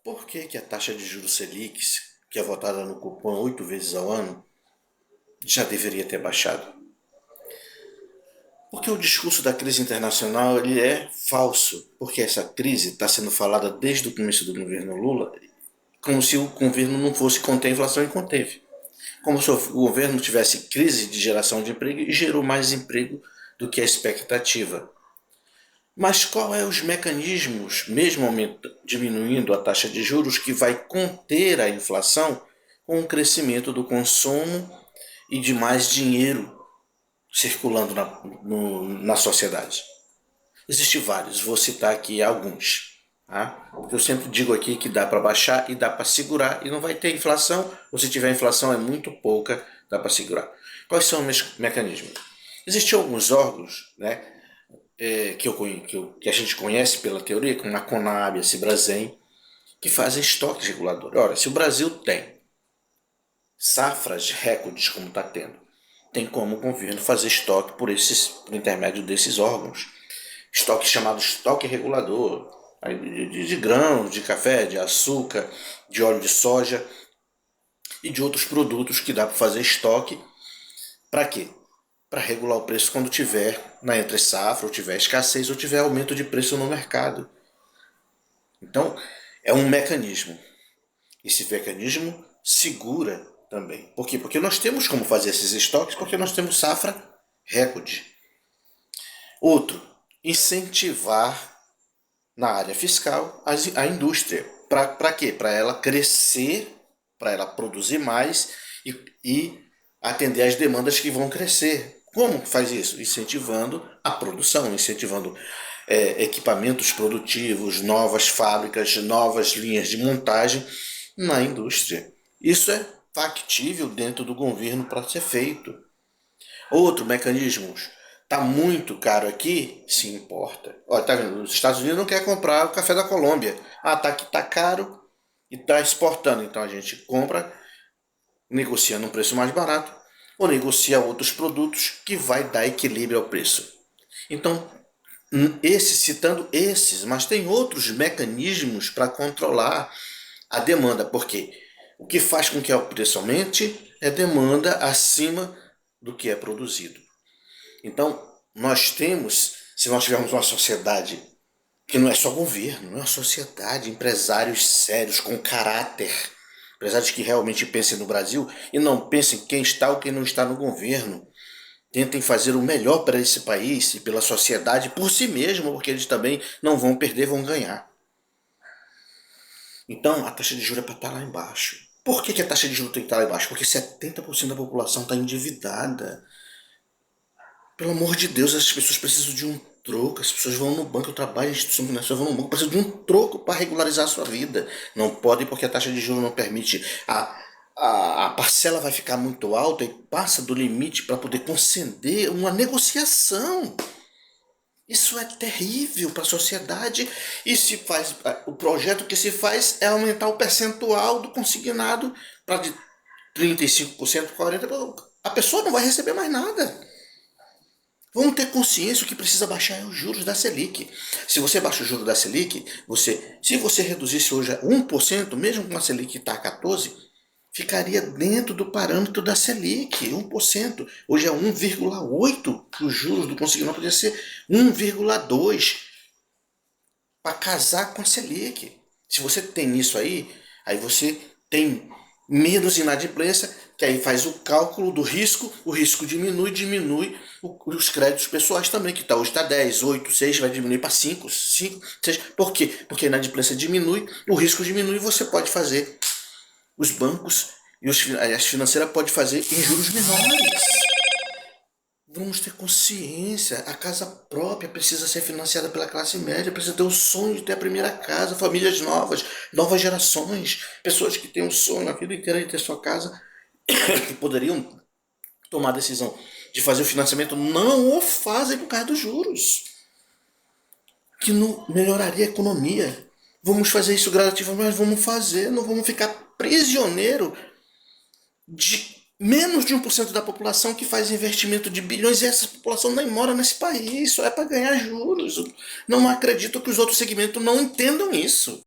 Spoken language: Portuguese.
Por que que a taxa de juros Selic, que é votada no cupom 8 vezes ao ano, já deveria ter baixado? Porque o discurso da crise internacional ele é falso, porque essa crise está sendo falada desde o começo do governo Lula, como se o governo não fosse conter a inflação e conteve. Como se o governo tivesse crise de geração de emprego e gerou mais emprego do que a expectativa. Mas qual é os mecanismos, mesmo diminuindo a taxa de juros, que vai conter a inflação com o crescimento do consumo e de mais dinheiro circulando na sociedade? Existem vários, vou citar aqui alguns. Tá? Eu sempre digo aqui que dá para baixar e dá para segurar, e não vai ter inflação, ou se tiver inflação é muito pouca, dá para segurar. Quais são os mecanismos? Existem alguns órgãos, né, que a gente conhece pela teoria, como a Conab, a Cibrasem, que fazem estoques reguladores. Ora, se o Brasil tem safras recordes como está tendo, tem como o governo fazer estoque por intermédio desses órgãos. Estoque chamado estoque regulador, de grãos, de café, de açúcar, de óleo de soja e de outros produtos que dá para fazer estoque. Para quê? Para regular o preço quando tiver na entre safra, ou tiver escassez, ou tiver aumento de preço no mercado. Então, é um mecanismo. Esse mecanismo segura também. Por quê? Porque nós temos como fazer esses estoques, porque nós temos safra recorde. Outro, incentivar na área fiscal a indústria. Para quê? Para ela crescer, para ela produzir mais e atender às demandas que vão crescer. Como faz isso? Incentivando a produção, incentivando equipamentos produtivos, novas fábricas, novas linhas de montagem na indústria. Isso é factível dentro do governo para ser feito. Outro mecanismo, tá muito caro aqui, se importa. Olha, tá vendo? Os Estados Unidos não quer comprar o café da Colômbia. Ah, tá aqui, tá caro e tá exportando. Então a gente compra, negocia num preço mais barato ou negocia outros produtos que vai dar equilíbrio ao preço. Então, citando esses, mas tem outros mecanismos para controlar a demanda, porque o que faz com que o preço aumente é demanda acima do que é produzido. Então, se nós tivermos uma sociedade que não é só governo, não é uma sociedade, empresários sérios, com caráter, empresários que realmente pensem no Brasil e não pensem quem está ou quem não está no governo, tentem fazer o melhor para esse país e pela sociedade por si mesmo, porque eles também não vão perder, vão ganhar. Então, a taxa de juros é para estar lá embaixo. Por que a taxa de juros tem que estar lá embaixo? Porque 70% da população está endividada. Pelo amor de Deus, as pessoas precisam de um troco. As pessoas vão no banco, eu trabalho em instituição financiera, vão no banco, precisam de um troco para regularizar a sua vida. Não pode porque a taxa de juros não permite. A parcela vai ficar muito alta e passa do limite para poder conceder uma negociação. Isso é terrível para a sociedade e se faz o projeto que se faz é aumentar o percentual do consignado para de 35% para 40%. A pessoa não vai receber mais nada. Vamos ter consciência que precisa baixar é os juros da Selic. Se você baixa o juro da Selic, se você reduzisse hoje a 1%, mesmo com a Selic está a 14%, ficaria dentro do parâmetro da Selic, 1%. Hoje é 1,8%, os juros do consignado poderia ser 1,2% para casar com a Selic. Se você tem isso aí você tem menos inadimplência, que aí faz o cálculo do risco, o risco diminui os créditos pessoais também, que hoje está 10, 8, 6, vai diminuir para 5, 6. Por quê? Porque a inadimplência diminui, o risco diminui e você pode fazer, os bancos e as financeiras podem fazer em juros menores. Vamos ter consciência. A casa própria precisa ser financiada pela classe média, precisa ter o sonho de ter a primeira casa, famílias novas, novas gerações, pessoas que têm um sonho a vida inteira de ter sua casa, que poderiam tomar a decisão de fazer o financiamento, não o fazem por causa dos juros, que não melhoraria a economia. Vamos fazer isso gradativamente, mas vamos fazer, não vamos ficar prisioneiro de menos de 1% da população que faz investimento de bilhões e essa população nem mora nesse país, só é para ganhar juros. Não acredito que os outros segmentos não entendam isso.